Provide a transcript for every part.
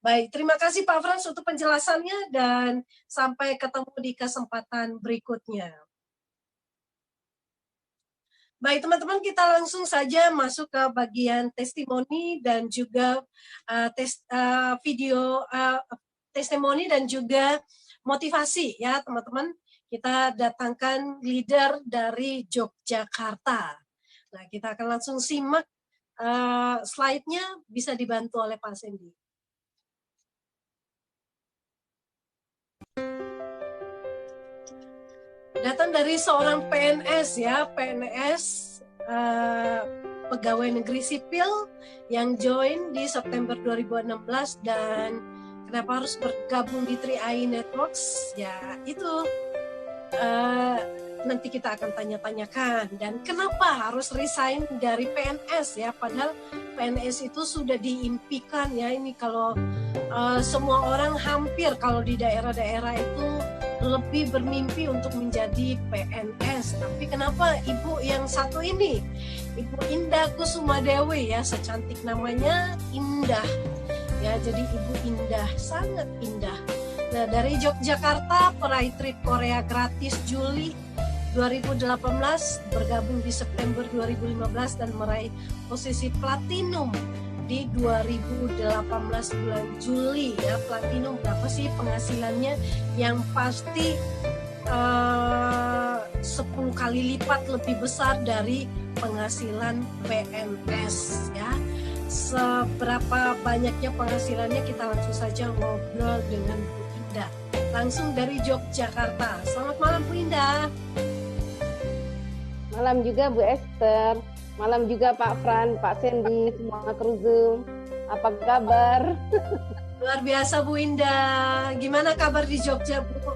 Baik, terima kasih Pak Frans untuk penjelasannya dan sampai ketemu di kesempatan berikutnya. Baik, teman-teman, kita langsung saja masuk ke bagian testimoni dan juga video testimoni dan juga motivasi ya, teman-teman. Kita datangkan leader dari Yogyakarta. Nah, kita akan langsung simak slide-nya, bisa dibantu oleh Pak Sandy. Datang dari seorang PNS ya, PNS pegawai negeri sipil yang join di September 2016 dan kenapa harus bergabung di 3i Networks ya itu nanti kita akan tanya-tanyakan. Dan kenapa harus resign dari PNS ya, padahal PNS itu sudah diimpikan ya, ini kalau semua orang hampir kalau di daerah-daerah itu lebih bermimpi untuk menjadi PNS. Tapi kenapa ibu yang satu ini, Ibu Indah Kusuma Dewi ya, secantik namanya Indah ya, jadi Ibu Indah, sangat indah. Nah, dari Yogyakarta, peraih trip Korea gratis Juli 2018, bergabung di September 2015 dan meraih posisi platinum di 2018 bulan Juli ya. Platinum berapa sih penghasilannya? Yang pasti 10 kali lipat lebih besar dari penghasilan PNS ya. Seberapa banyaknya penghasilannya, kita langsung saja ngobrol dengan Bu Indah langsung dari Yogyakarta. Selamat malam Bu Indah. Malam juga Bu Esther. Malam juga Pak Fran, Pak Sandy, semua kru Zoom. Apa kabar? Luar biasa Bu Indah. Gimana kabar di Jogja Bu?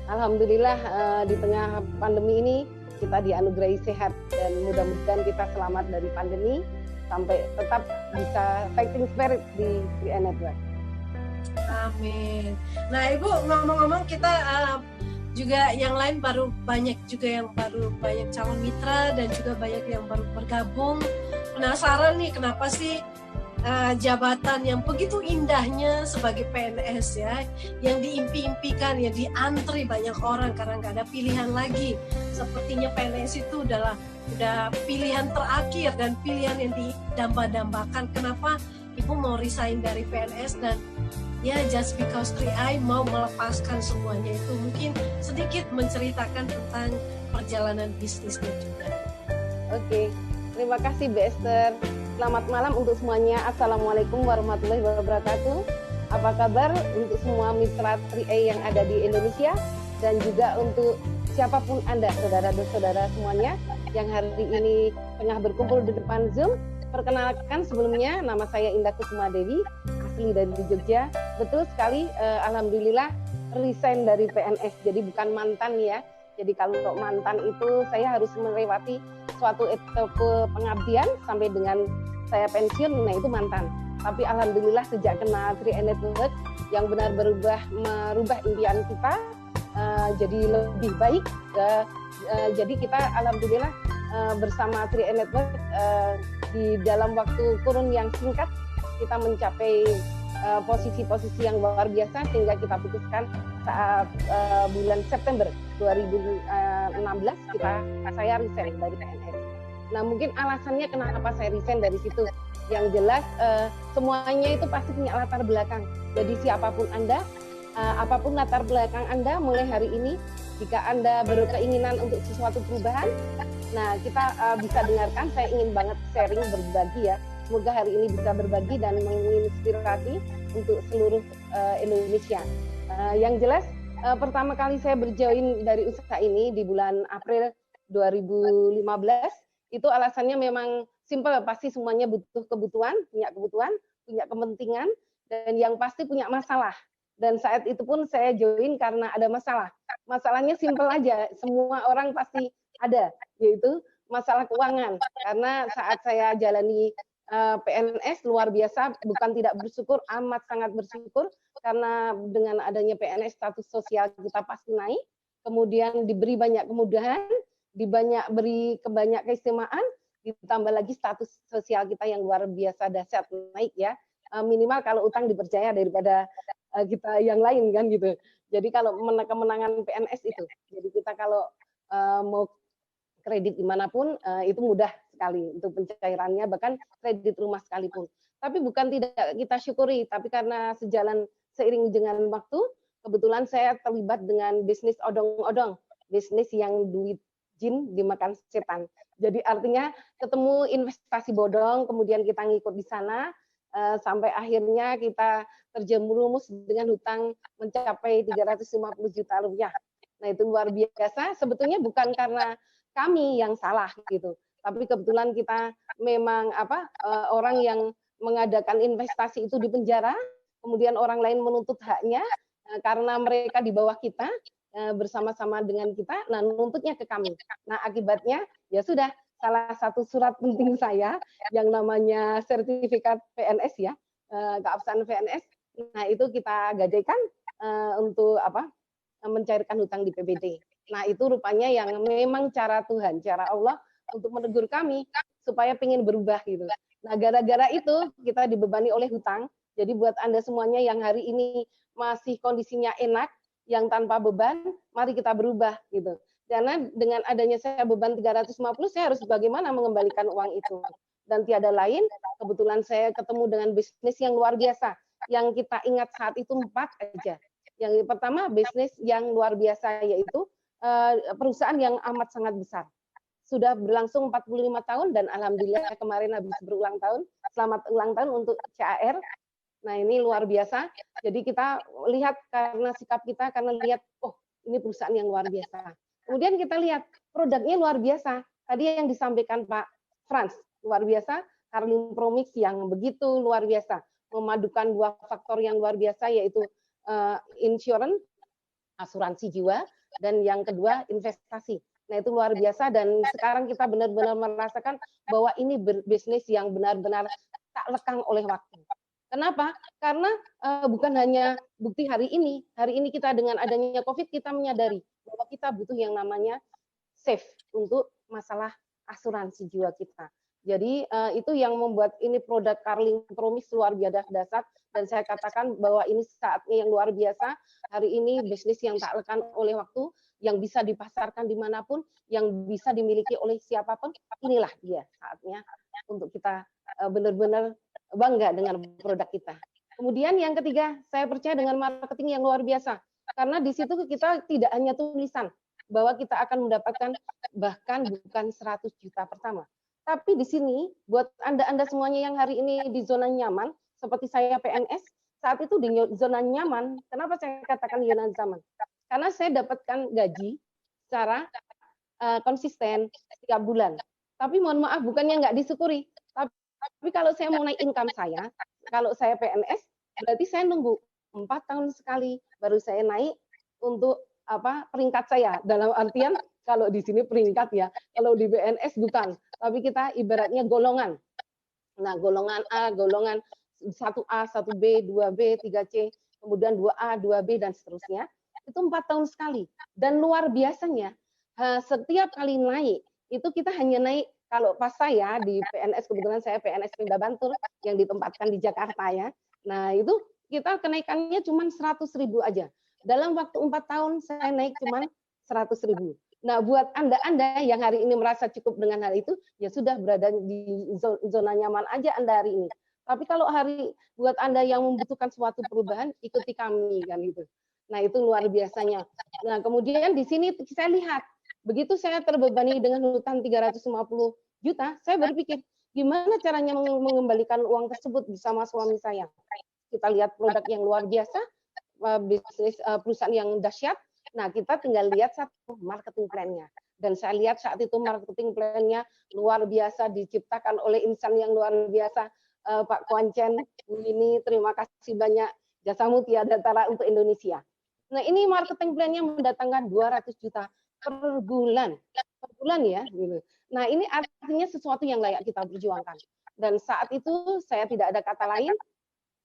Alhamdulillah di tengah pandemi ini kita dianugerahi sehat dan mudah-mudahan kita selamat dari pandemi sampai tetap bisa fighting spirit di 3i Network. Amin. Nah Ibu, ngomong-ngomong kita juga yang lain baru banyak calon mitra dan juga banyak yang baru bergabung. Penasaran nih kenapa sih jabatan yang begitu indahnya sebagai PNS ya, yang diimpi-impikan ya, diantri banyak orang karena nggak ada pilihan lagi. Sepertinya PNS itu udah pilihan terakhir dan pilihan yang didamba-dambakan. Kenapa Ibu mau resign dari PNS dan ya just because 3i mau melepaskan semuanya itu? Mungkin sedikit menceritakan tentang perjalanan bisnisnya juga. Oke, terima kasih Bu Esther. Selamat malam untuk semuanya. Assalamualaikum warahmatullahi wabarakatuh. Apa kabar untuk semua mitra 3i yang ada di Indonesia dan juga untuk siapapun Anda, saudara dan saudara semuanya yang hari ini tengah berkumpul di depan Zoom. Perkenalkan sebelumnya, nama saya Indah Kusuma Dewi, asli dari Jogja. Betul sekali, alhamdulillah resign dari PNS, jadi bukan mantan ya. Jadi kalau mantan itu saya harus melewati suatu etape pengabdian sampai dengan saya pensiun, nah itu mantan. Tapi alhamdulillah sejak kena 3i Network yang benar merubah impian kita jadi lebih baik. Jadi kita alhamdulillah bersama 3i Network di dalam waktu kurun yang singkat kita mencapai posisi-posisi yang luar biasa sehingga kita putuskan saat bulan September 2016 saya resign dari PNS. Nah mungkin alasannya kenapa saya resign dari situ, yang jelas semuanya itu pasti punya latar belakang. Jadi siapapun Anda, apapun latar belakang Anda, mulai hari ini jika Anda berkeinginan untuk sesuatu perubahan, nah kita bisa dengarkan. Saya ingin banget sharing, berbagi ya. Semoga hari ini bisa berbagi dan menginspirasi untuk seluruh Indonesia. Yang jelas pertama kali saya berjoin dari usaha ini di bulan April 2015, itu alasannya memang simpel, pasti semuanya butuh kebutuhan, punya kepentingan, dan yang pasti punya masalah. Dan saat itu pun saya join karena ada masalah. Masalahnya simpel aja, semua orang pasti ada, yaitu masalah keuangan. Karena saat saya jalani PNS luar biasa, bukan tidak bersyukur, amat sangat bersyukur, karena dengan adanya PNS status sosial kita pasti naik, kemudian diberi banyak kemudahan, beri banyak keistimewaan, ditambah lagi status sosial kita yang luar biasa dahsyat naik ya. minimal kalau utang dipercaya daripada kita yang lain kan gitu. Jadi kalau kemenangan PNS itu, jadi kita kalau mau kredit dimanapun itu mudah sekali untuk pencairannya, bahkan kredit rumah sekalipun. Tapi bukan tidak kita syukuri, tapi karena seiring dengan waktu, kebetulan saya terlibat dengan bisnis odong-odong, bisnis yang duit jin dimakan setan. Jadi artinya ketemu investasi bodong, kemudian kita ngikut di sana, sampai akhirnya kita terjerumus dengan hutang mencapai 350 juta rupiah. Nah itu luar biasa, sebetulnya bukan karena kami yang salah gitu, tapi kebetulan kita memang orang yang mengadakan investasi itu di penjara, kemudian orang lain menuntut haknya karena mereka di bawah kita bersama-sama dengan kita, nah nuntutnya ke kami. Nah akibatnya ya sudah, salah satu surat penting saya yang namanya sertifikat PNS ya, keabsahan PNS, nah itu kita gadaikan untuk mencairkan hutang di PBD. Nah itu rupanya yang memang cara Tuhan, cara Allah untuk menegur kami supaya pengen berubah gitu. Nah gara-gara itu kita dibebani oleh hutang. Jadi buat Anda semuanya yang hari ini masih kondisinya enak, yang tanpa beban, mari kita berubah gitu. Karena dengan adanya saya beban 350, saya harus bagaimana mengembalikan uang itu. Dan tiada lain, kebetulan saya ketemu dengan bisnis yang luar biasa. Yang kita ingat saat itu 4 aja. Yang pertama bisnis yang luar biasa, yaitu perusahaan yang amat sangat besar. Sudah berlangsung 45 tahun dan alhamdulillah kemarin habis berulang tahun. Selamat ulang tahun untuk CAR. Nah ini luar biasa. Jadi kita lihat karena sikap kita, karena lihat, oh ini perusahaan yang luar biasa. Kemudian kita lihat produknya luar biasa. Tadi yang disampaikan Pak Frans, luar biasa. Carling Promix yang begitu luar biasa. Memadukan 2 faktor yang luar biasa, yaitu insurance, asuransi jiwa, dan yang kedua investasi. Nah itu luar biasa, dan sekarang kita benar-benar merasakan bahwa ini bisnis yang benar-benar tak lekang oleh waktu. Kenapa? Karena bukan hanya bukti hari ini kita dengan adanya COVID kita menyadari bahwa kita butuh yang namanya safe untuk masalah asuransi jiwa kita. Jadi itu yang membuat ini produk Carling Promise luar biasa dasar, dan saya katakan bahwa ini saatnya yang luar biasa. Hari ini bisnis yang tak lekang oleh waktu, yang bisa dipasarkan dimanapun, yang bisa dimiliki oleh siapapun, inilah dia saatnya untuk kita benar-benar bangga dengan produk kita. Kemudian yang ketiga, saya percaya dengan marketing yang luar biasa. Karena di situ kita tidak hanya tulisan bahwa kita akan mendapatkan bahkan bukan 100 juta pertama. Tapi di sini buat Anda semuanya yang hari ini di zona nyaman, seperti saya PNS, saat itu di zona nyaman. Kenapa saya katakan zona nyaman? Karena saya dapatkan gaji secara konsisten setiap bulan. Tapi mohon maaf, bukannya nggak disyukuri. Tapi kalau saya mau naik income saya, kalau saya PNS, berarti saya nunggu 4 tahun sekali baru saya naik untuk peringkat saya. Dalam artian kalau di sini peringkat ya, kalau di PNS bukan. Tapi kita ibaratnya golongan. Nah, golongan A, golongan 1A, 1B, 2B, 3C, kemudian 2A, 2B, dan seterusnya. Itu 4 tahun sekali. Dan luar biasanya, setiap kali naik, itu kita hanya naik, kalau pas saya di PNS, kebetulan saya PNS Pemda Bantul yang ditempatkan di Jakarta ya. Nah itu kita kenaikannya cuma 100.000 aja. Dalam waktu 4 tahun saya naik cuma 100.000. Nah buat Anda yang hari ini merasa cukup dengan hal itu, ya sudah berada di zona nyaman aja Anda hari ini. Tapi kalau buat Anda yang membutuhkan suatu perubahan, ikuti kami kan gitu. Nah itu luar biasanya. Nah kemudian di sini saya lihat, begitu saya terbebani dengan hutang 350 juta, saya berpikir gimana caranya mengembalikan uang tersebut bersama suami saya. Kita lihat produk yang luar biasa, bisnis perusahaan yang dahsyat. Nah kita tinggal lihat satu marketing plan-nya. Dan saya lihat saat itu marketing plan-nya luar biasa, diciptakan oleh insan yang luar biasa, Pak Kuancen. Ini terima kasih banyak, jasamu tiada tara untuk Indonesia. Nah ini marketing plan-nya mendatangkan 200 juta per bulan ya. Gitu. Nah ini artinya sesuatu yang layak kita perjuangkan. Dan saat itu saya tidak ada kata lain,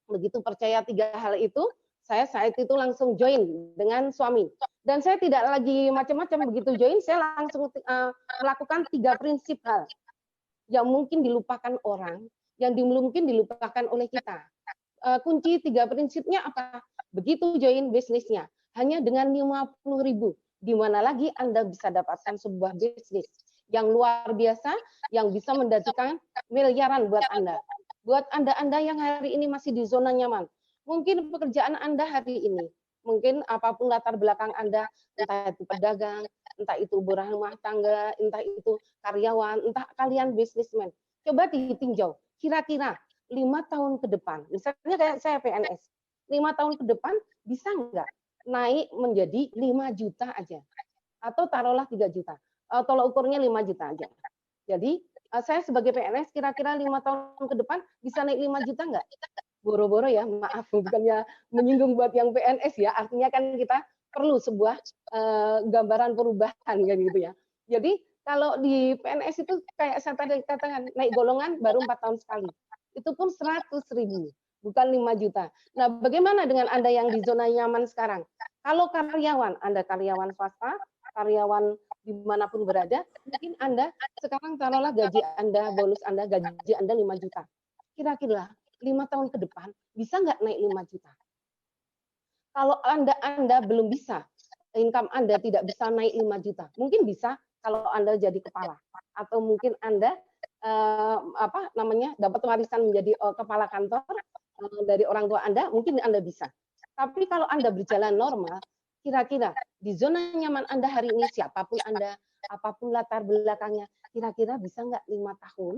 begitu percaya 3 hal itu, saya saat itu langsung join dengan suami. Dan saya tidak lagi macam-macam, begitu join saya langsung melakukan 3 prinsip hal yang mungkin dilupakan orang, yang mungkin dilupakan oleh kita. kunci 3 prinsipnya apa? Begitu join bisnisnya, hanya dengan 50.000, di mana lagi Anda bisa dapatkan sebuah bisnis yang luar biasa, yang bisa mendatangkan miliaran buat Anda. Buat Anda yang hari ini masih di zona nyaman, mungkin pekerjaan Anda hari ini, mungkin apapun latar belakang Anda, entah itu pedagang, entah itu ibu rumah tangga, entah itu karyawan, entah kalian bisnismen. Coba ditinjau, kira-kira 5 tahun ke depan, misalnya kayak saya PNS, 5 tahun ke depan bisa nggak naik menjadi 5 juta aja? Atau taruhlah 3 juta, tolak ukurnya 5 juta aja. Jadi saya sebagai PNS kira-kira 5 tahun ke depan bisa naik 5 juta nggak? Boro-boro ya, maaf, bukannya menyinggung buat yang PNS ya, artinya kan kita perlu sebuah gambaran perubahan kan gitu ya. Jadi kalau di PNS itu kayak saya tadi katakan, naik golongan baru 4 tahun sekali. Itu pun 100.000, bukan 5 juta. Nah, bagaimana dengan Anda yang di zona nyaman sekarang? Kalau karyawan, Anda karyawan swasta, karyawan dimanapun berada, mungkin Anda sekarang taruhlah gaji Anda, bonus Anda, gaji Anda 5 juta. Kira-kira 5 tahun ke depan bisa nggak naik 5 juta? Kalau Anda belum bisa, income Anda tidak bisa naik 5 juta, mungkin bisa kalau Anda jadi kepala, atau mungkin Anda dapat warisan menjadi kepala kantor dari orang tua Anda, mungkin Anda bisa. Tapi kalau Anda berjalan normal, kira-kira di zona nyaman Anda hari ini, siapapun Anda, apapun latar belakangnya, kira-kira bisa nggak 5 tahun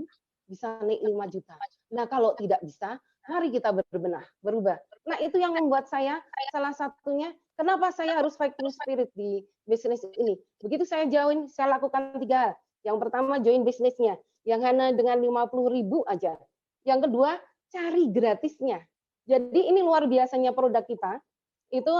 bisa naik 5 juta? Nah, kalau tidak bisa, mari kita berbenah, berubah. Nah, itu yang membuat saya salah satunya, kenapa saya harus fighting spirit di bisnis ini. Begitu saya join, saya lakukan 3 hal. Yang pertama, join bisnisnya, yang hanya dengan 50.000 aja. Yang kedua, cari gratisnya. Jadi ini luar biasanya produk kita, itu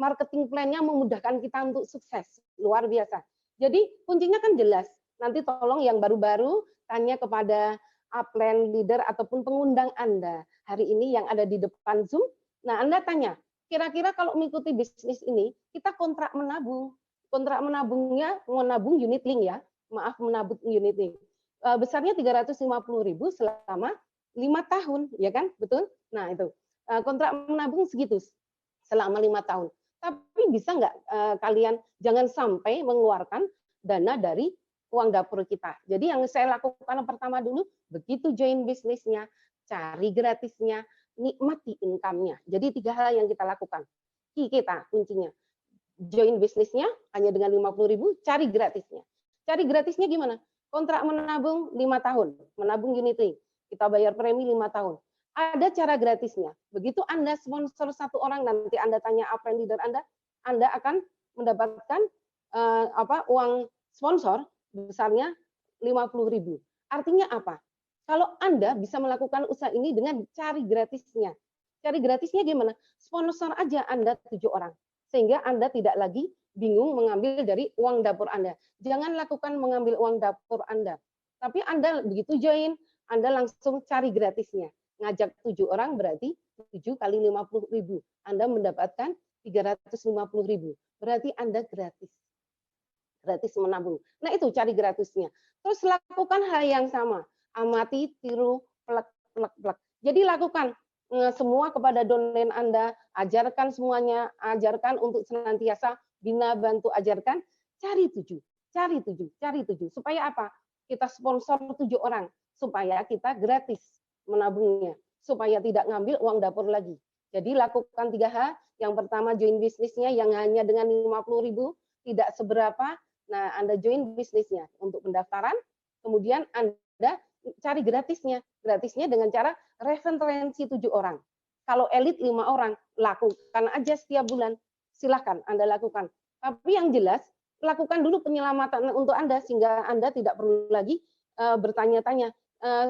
marketing plan-nya memudahkan kita untuk sukses, luar biasa. Jadi kuncinya kan jelas. Nanti tolong yang baru-baru tanya kepada upline leader ataupun pengundang Anda hari ini yang ada di depan Zoom. Nah, Anda tanya, kira-kira kalau mengikuti bisnis ini, kita kontrak menabung. Kontrak menabungnya, menabung unit link ya, maaf menabung unit link. Besarnya 350.000 selama 5 tahun, ya kan? Betul? Nah, itu. Kontrak menabung segitu selama 5 tahun. Tapi bisa nggak kalian jangan sampai mengeluarkan dana dari uang dapur kita. Jadi yang saya lakukan pertama dulu, begitu join bisnisnya, cari gratisnya, nikmati income-nya. Jadi 3 hal yang kita lakukan. Kita kuncinya. Join bisnisnya hanya dengan 50.000, cari gratisnya. Cari gratisnya gimana? Kontrak menabung 5 tahun, menabung unit link. Kita bayar premi 5 tahun. Ada cara gratisnya. Begitu Anda sponsor 1 orang, nanti Anda tanya apa leader Anda akan mendapatkan uang sponsor besarnya 50.000. Artinya apa? Kalau Anda bisa melakukan usaha ini dengan cari gratisnya. Cari gratisnya gimana? Sponsor aja Anda 7 orang. Sehingga Anda tidak lagi bingung mengambil dari uang dapur Anda. Jangan lakukan mengambil uang dapur Anda. Tapi Anda begitu join, Anda langsung cari gratisnya. Ngajak 7 orang berarti 7 kali 50.000. Anda mendapatkan 350.000. Berarti Anda gratis. Gratis menabung. Nah, itu cari gratisnya. Terus lakukan hal yang sama. Amati, tiru, plek, plek, plek. Jadi lakukan semua kepada downline Anda, ajarkan semuanya, ajarkan untuk senantiasa bina, bantu, ajarkan, cari 7, cari 7, cari 7. Supaya apa? Kita sponsor 7 orang, supaya kita gratis menabungnya, supaya tidak ngambil uang dapur lagi. Jadi lakukan 3 hal. Yang pertama join bisnisnya yang hanya dengan 50.000, tidak seberapa. Nah, Anda join bisnisnya untuk pendaftaran, kemudian Anda cari gratisnya. Gratisnya dengan cara referensi 7 orang. Kalau elit 5 orang, lakukan aja setiap bulan. Silahkan Anda lakukan. Tapi yang jelas, lakukan dulu penyelamatan untuk Anda, sehingga Anda tidak perlu lagi bertanya-tanya,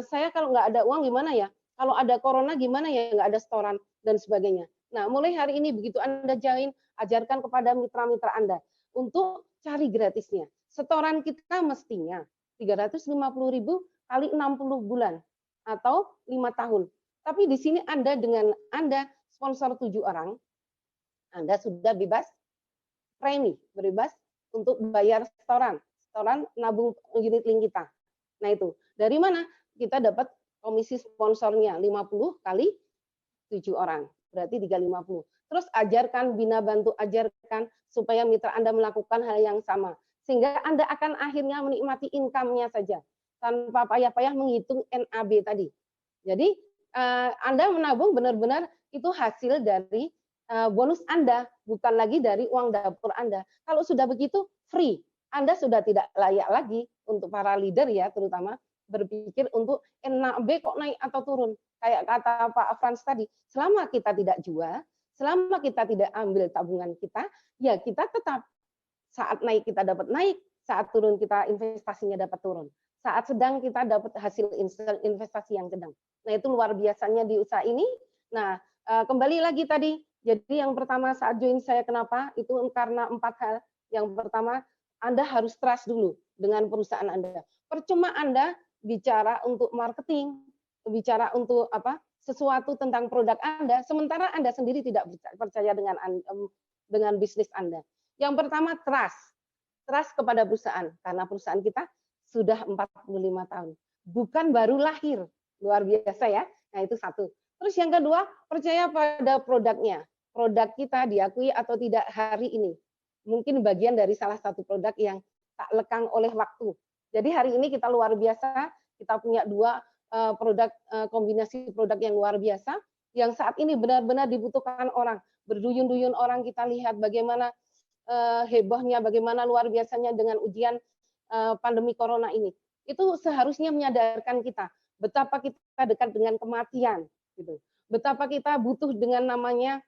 saya kalau nggak ada uang gimana ya? Kalau ada corona gimana ya? Nggak ada setoran, dan sebagainya. Nah, mulai hari ini begitu Anda join, ajarkan kepada mitra-mitra Anda untuk cari gratisnya. Setoran kita mestinya 350.000 kali 60 bulan atau 5 tahun. Tapi di sini Anda dengan Anda sponsor 7 orang, Anda sudah bebas premi, bebas untuk bayar setoran nabung unit link kita. Nah, itu. Dari mana? Kita dapat komisi sponsornya 50 kali 7 orang, berarti 350. Terus ajarkan, bina bantu ajarkan supaya mitra Anda melakukan hal yang sama. Sehingga Anda akan akhirnya menikmati income-nya saja, tanpa payah-payah menghitung NAB tadi. Jadi Anda menabung benar-benar itu hasil dari bonus Anda, bukan lagi dari uang dapur Anda. Kalau sudah begitu, free. Anda sudah tidak layak lagi untuk para leader ya, terutama berpikir untuk NAB kok naik atau turun. Kayak kata Pak Frans tadi, selama kita tidak jual, selama kita tidak ambil tabungan kita, ya kita tetap saat naik kita dapat naik, saat turun kita investasinya dapat turun. Saat sedang kita dapat hasil investasi yang sedang. Nah itu luar biasanya di usaha ini. Nah kembali lagi tadi, jadi yang pertama saat join saya kenapa? Itu karena 4 hal. Yang pertama, Anda harus trust dulu dengan perusahaan Anda. Percuma Anda bicara untuk marketing, bicara untuk sesuatu tentang produk Anda, sementara Anda sendiri tidak percaya dengan bisnis Anda. Yang pertama trust kepada perusahaan, karena perusahaan kita sudah 45 tahun, bukan baru lahir, luar biasa ya. Nah itu satu. Terus yang kedua, percaya pada produknya. Produk kita diakui atau tidak hari ini, mungkin bagian dari salah satu produk yang tak lekang oleh waktu. Jadi hari ini kita luar biasa, kita punya 2 produk, kombinasi produk yang luar biasa, yang saat ini benar-benar dibutuhkan orang. Berduyun-duyun orang kita lihat bagaimana hebohnya, bagaimana luar biasanya dengan ujian pandemi corona ini. Itu seharusnya menyadarkan kita betapa kita dekat dengan kematian, gitu. Betapa kita butuh dengan namanya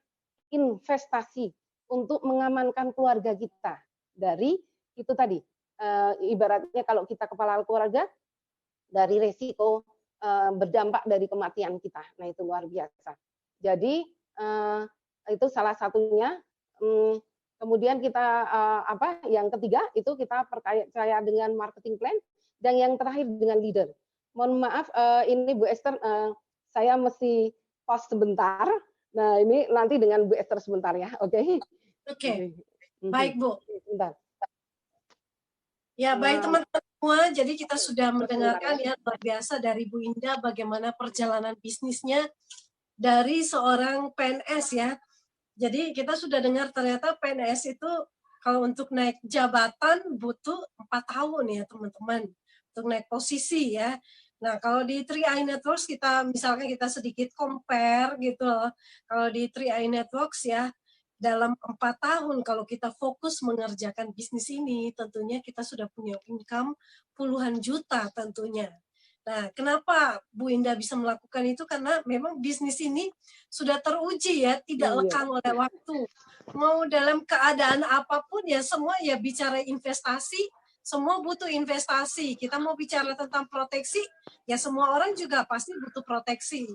investasi untuk mengamankan keluarga kita dari itu tadi. Ibaratnya kalau kita kepala keluarga, dari resiko berdampak dari kematian kita. Nah itu luar biasa. Jadi itu salah satunya. Kemudian kita yang ketiga itu kita percaya dengan marketing plan, dan yang terakhir dengan leader. Mohon maaf ini Bu Esther, saya mesti pause sebentar. Nah ini nanti dengan Bu Esther sebentar ya, oke? Oke. Baik Bu. Sebentar. Ya baik teman-teman semua, jadi kita sudah mendengarkan ya luar biasa dari Bu Indah bagaimana perjalanan bisnisnya dari seorang PNS ya. Jadi kita sudah dengar ternyata PNS itu kalau untuk naik jabatan butuh 4 tahun ya teman-teman, untuk naik posisi ya. Nah kalau di 3i Networks kita misalkan kita sedikit compare gitu loh. Kalau di 3i Networks ya dalam 4 tahun kalau kita fokus mengerjakan bisnis ini tentunya kita sudah punya income puluhan juta tentunya. Nah, kenapa Bu Indah bisa melakukan itu? Karena memang bisnis ini sudah teruji ya, tidak lekang oleh waktu. Mau dalam keadaan apapun ya, semua ya bicara investasi, semua butuh investasi. Kita mau bicara tentang proteksi, ya semua orang juga pasti butuh proteksi.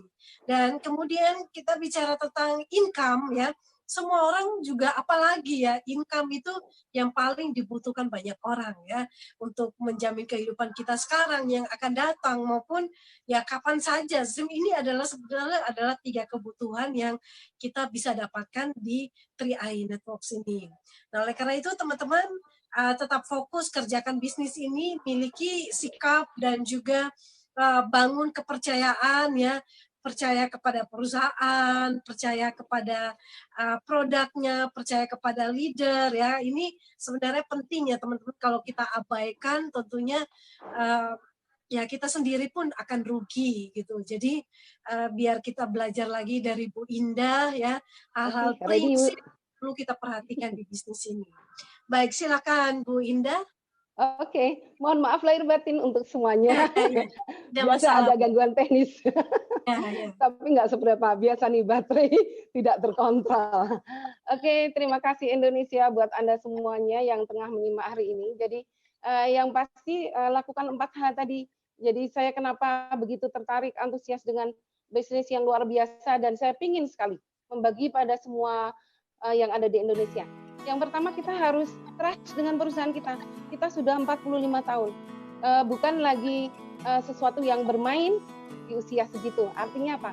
Dan kemudian kita bicara tentang income ya, semua orang juga apalagi ya income itu yang paling dibutuhkan banyak orang ya untuk menjamin kehidupan kita sekarang yang akan datang maupun ya kapan saja. Zoom ini adalah sebenarnya adalah 3 kebutuhan yang kita bisa dapatkan di 3i Networks ini. Nah, oleh karena itu teman-teman tetap fokus kerjakan bisnis ini, miliki sikap dan juga bangun kepercayaan ya, percaya kepada perusahaan, percaya kepada produknya, percaya kepada leader ya. Ini sebenarnya penting ya teman-teman. Kalau kita abaikan tentunya ya kita sendiri pun akan rugi gitu. Jadi biar kita belajar lagi dari Bu Indah ya, hal-hal prinsip perlu kita perhatikan di bisnis ini. Baik, silakan Bu Indah. Oke, mohon maaf lahir batin untuk semuanya. Biasa ada gangguan teknis. Tapi nggak seberapa, biasa nih baterai tidak terkontrol. Oke, terima kasih Indonesia buat Anda semuanya yang tengah menyimak hari ini. Jadi yang pasti lakukan 4 hal tadi. Jadi saya kenapa begitu tertarik, antusias dengan bisnis yang luar biasa, dan saya pingin sekali membagi pada semua yang ada di Indonesia. Yang pertama kita harus trust dengan perusahaan kita. Kita sudah 45 tahun. Bukan lagi sesuatu yang bermain di usia segitu. Artinya apa?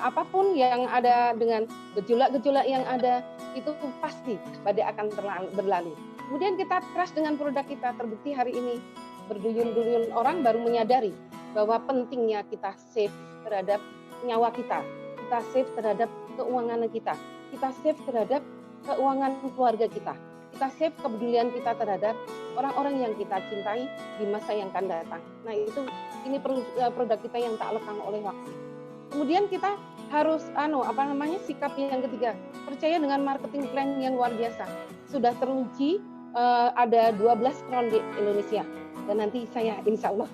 Apapun yang ada dengan gejolak-gejolak yang ada, itu pasti badai akan berlalu. Kemudian kita trust dengan produk kita. Terbukti hari ini berduyun-duyun orang baru menyadari bahwa pentingnya kita save terhadap nyawa kita. kita save terhadap keuangan kita save terhadap keuangan keluarga kita save kepedulian kita terhadap orang-orang yang kita cintai di masa yang akan datang. Nah ini produk kita yang tak lekang oleh waktu. Kemudian kita harus sikap yang ketiga, percaya dengan marketing plan yang luar biasa. Sudah teruji ada 12 kron di Indonesia dan nanti saya insya Allah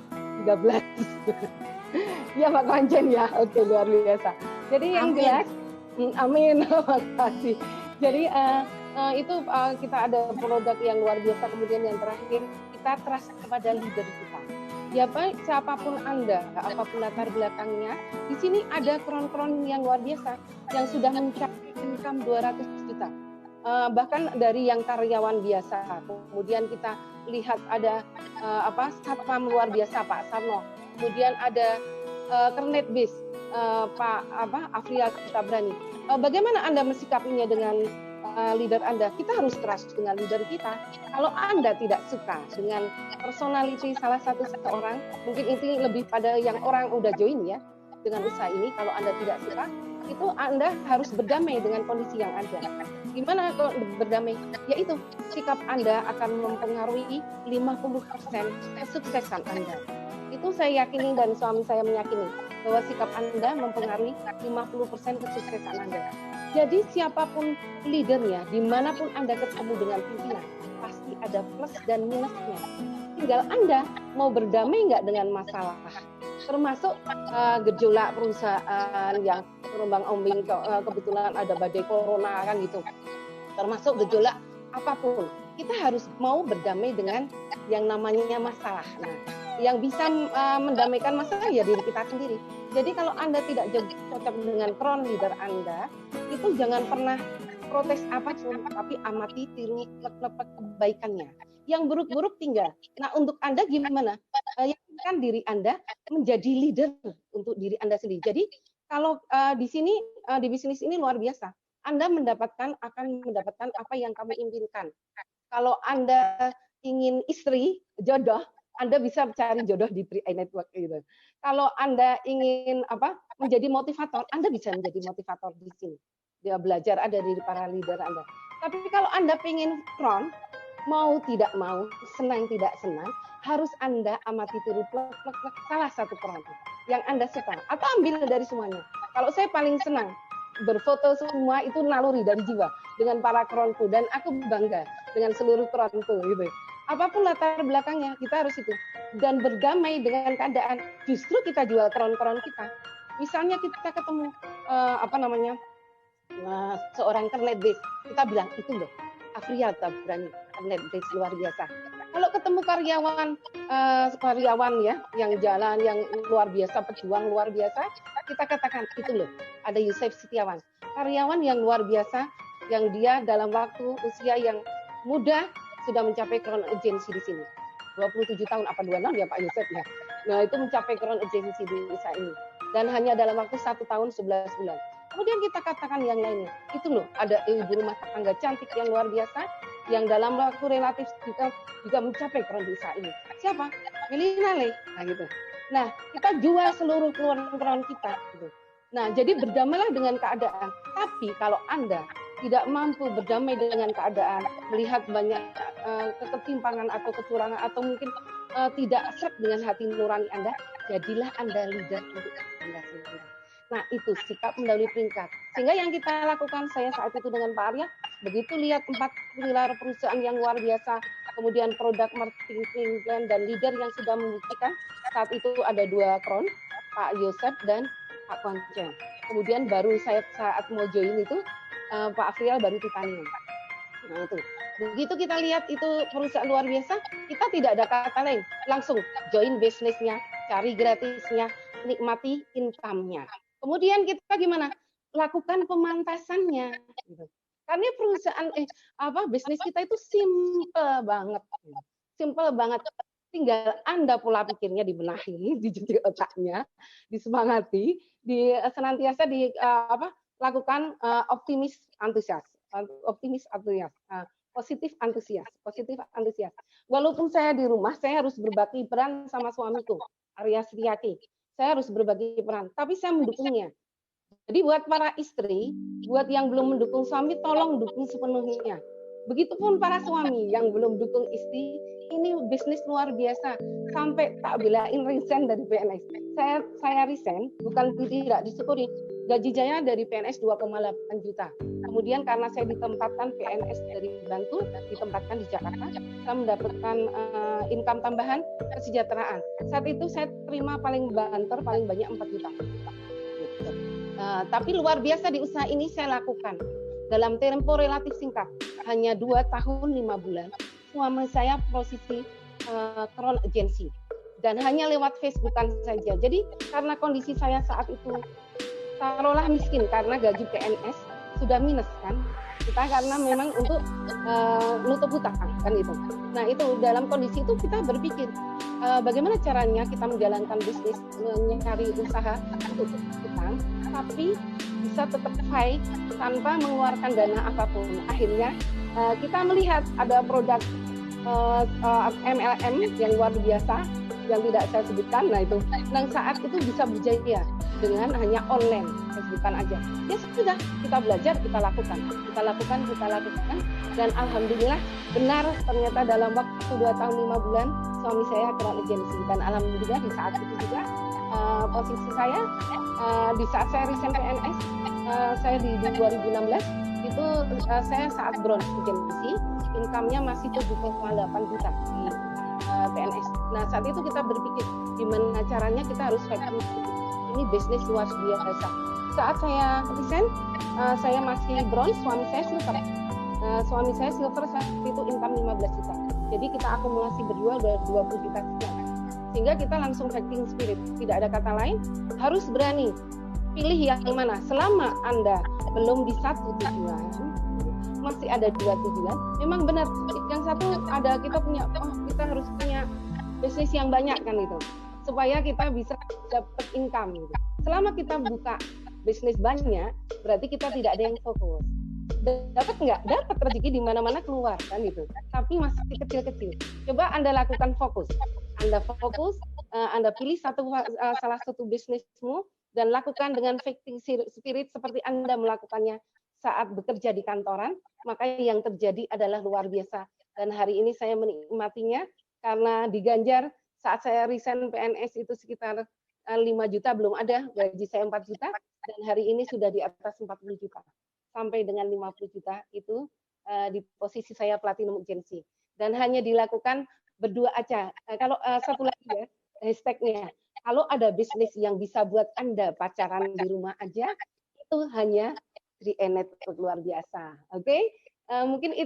13. Ya Pak Konjen ya, oke, luar biasa. Jadi yang jelas, amin, makasih. Jadi kita ada produk yang luar biasa. Kemudian yang terakhir, kita trust kepada leader kita. Ya Pak, siapapun Anda, apapun latar belakangnya, di sini ada kron-kron yang luar biasa yang sudah mencapai income 200 juta. Bahkan dari yang karyawan biasa. Kemudian kita lihat ada satpam luar biasa Pak Sarno. Kemudian ada Kernet Bis Pak Afrial Tabrani. Bagaimana Anda mensikapinya dengan leader Anda? Kita harus trust dengan leader kita. Kalau Anda tidak suka dengan personality salah satu seseorang, mungkin ini lebih pada yang orang udah join ya dengan usaha ini. Kalau Anda tidak suka, itu Anda harus berdamai dengan kondisi yang ada. Gimana kalau berdamai? Yaitu sikap Anda akan mempengaruhi 50% kesuksesan Anda. Itu saya yakini dan suami saya meyakini bahwa sikap Anda mempengaruhi 50% kesuksesan Anda. Jadi siapapun leadernya, dimanapun Anda ketemu dengan pimpinan, pasti ada plus dan minusnya. Tinggal Anda mau berdamai nggak dengan masalah. Termasuk gejolak perusahaan yang terombang-ambing, kebetulan ada badai corona kan gitu. Termasuk gejolak apapun, kita harus mau berdamai dengan yang namanya masalah. Nah, yang bisa mendamaikan masalah ya diri kita sendiri. Jadi kalau Anda tidak cocok dengan kron leader Anda, itu jangan pernah protes apapun, tapi amati, tiru, plek-plek kebaikannya. Yang buruk-buruk tinggal. Nah, untuk Anda gimana? Yakinkan diri Anda menjadi leader untuk diri Anda sendiri. Jadi kalau di sini di bisnis ini luar biasa. Anda akan mendapatkan apa yang kamu inginkan. Kalau Anda ingin istri, jodoh, Anda bisa cari jodoh di 3i Network gitu. Kalau Anda ingin menjadi motivator, Anda bisa menjadi motivator di sini. Dia belajar ada dari para leader Anda. Tapi kalau Anda ingin kron, mau tidak mau, senang tidak senang, harus Anda amati tiru plek salah satu kron yang Anda suka atau ambil dari semuanya. Kalau saya paling senang berfoto semua itu naluri dari jiwa dengan para kronku dan aku bangga dengan seluruh kronku gitu. Apapun latar belakangnya kita harus itu dan berdamai dengan keadaan. Justru kita jual kron-kron kita. Misalnya kita ketemu seorang Kernet Base, kita bilang itu loh Afrial Tabrani, Kernet Base luar biasa. Kalau ketemu karyawan ya yang jalan yang luar biasa, pejuang luar biasa, kita katakan itu loh ada Yusef Setiawan, karyawan yang luar biasa yang dia dalam waktu usia yang muda sudah mencapai crown agency di sini. 27 tahun apa 26 ya Pak Yusef ya. Nah, itu mencapai crown agency di usaha ini. Dan hanya dalam waktu 1 tahun 11 bulan. Kemudian kita katakan yang lainnya. Itu loh, ada ibu rumah tangga cantik yang luar biasa yang dalam waktu relatif juga mencapai crown di usaha ini. Siapa? Melina Le. Nah, gitu. Nah, kita jual seluruh crown kita gitu. Nah, jadi berdamailah dengan keadaan. Tapi kalau Anda tidak mampu berdamai dengan keadaan, melihat banyak ketimpangan atau kecurangan atau mungkin tidak serap dengan hati nurani Anda, jadilah Anda leader untuk Anda sendiri. Nah, itu sikap mendahului peringkat. Sehingga yang kita lakukan saya saat itu dengan Pak Arya, begitu lihat 4 pilar perusahaan yang luar biasa, kemudian produk marketing plan dan leader yang sudah membuktikan, saat itu ada 2 kron, Pak Yosef dan Pak Konjen. Kemudian baru saya saat mau join itu Pak Afrial baru titanium. Nah itu. Begitu kita lihat itu perusahaan luar biasa, kita tidak ada kata lain. Langsung join bisnisnya, cari gratisnya, nikmati income-nya. Kemudian kita gimana? Lakukan pemantasannya. Gitu. Karena perusahaan bisnis kita itu simple banget. Simple banget. Tinggal Anda pola pikirnya dibenahi, dicuci otaknya, disemangati, senantiasa lakukan optimis antusias, positif antusias. Walaupun saya di rumah, saya harus berbagi peran sama suamiku, Arya Setiaki. Saya harus berbagi peran, tapi saya mendukungnya. Jadi buat para istri, buat yang belum mendukung suami, tolong dukung sepenuhnya. Begitupun para suami yang belum dukung istri, ini bisnis luar biasa. Sampai tak belain resign dari PNS. Saya resign, bukan tidak disyukuri. Gaji saya dari PNS 2,8 juta. Kemudian karena saya ditempatkan PNS dari Bantul, ditempatkan di Jakarta, saya mendapatkan income tambahan kesejahteraan. Saat itu saya terima paling banter, paling banyak 4 juta. Gitu. Tapi luar biasa di usaha ini saya lakukan dalam tempo relatif singkat, hanya 2 tahun 5 bulan. Suami saya posisi crown agency dan hanya lewat Facebookan saja. Jadi karena kondisi saya saat itu taruhlah miskin karena gaji PNS sudah minus kan, kita karena memang untuk nutup hutang kan itu. Nah itu dalam kondisi itu kita berpikir bagaimana caranya kita menjalankan bisnis, mencari usaha untuk hutang, tapi bisa tetap high tanpa mengeluarkan dana apapun. Akhirnya kita melihat ada produk MLM yang luar biasa yang tidak saya sebutkan. Nah itu, yang saat itu bisa berjaya dengan hanya online, Facebookan aja. Ya sudah, kita belajar, kita lakukan, dan alhamdulillah benar ternyata dalam waktu 2 tahun 5 bulan suami saya crown agency, dan alhamdulillah di saat itu juga posisi saya di saat saya resign PNS, saya di 2016 itu saya saat bronze agency, income-nya masih 7,8 juta di PNS. Nah saat itu kita berpikir gimana caranya kita harus factory. Ini bisnis luar biasa. Saat saya resign, saya masih bronze, suami saya silver. Suami saya silver saat itu income 15 juta. Jadi kita akumulasi berdua udah 20 juta sekian. Sehingga kita langsung fighting spirit. Tidak ada kata lain, harus berani. Pilih yang mana. Selama Anda belum di satu tujuan, masih ada 2 tujuan. Memang benar, yang satu ada kita punya, kita harus punya bisnis yang banyak kan itu, supaya kita bisa dapat income gitu. Selama kita buka bisnis banyak, berarti kita tidak ada yang fokus. Dapat nggak? Dapat rezeki di mana-mana keluar kan itu. Tapi masih kecil-kecil. Coba Anda lakukan fokus. Anda fokus, Anda pilih salah satu bisnismu dan lakukan dengan fighting spirit seperti Anda melakukannya saat bekerja di kantoran, maka yang terjadi adalah luar biasa. Dan hari ini saya menikmatinya karena di Ganjar saat saya resign PNS itu sekitar 5 juta belum ada, gaji saya 4 juta, dan hari ini sudah di atas 40 juta. Sampai dengan 50 juta itu di posisi saya platinum agency. Dan hanya dilakukan berdua aja. Kalau satu lagi ya, hashtagnya, kalau ada bisnis yang bisa buat Anda pacaran di rumah aja, itu hanya 3Net luar biasa. Oke? Mungkin itu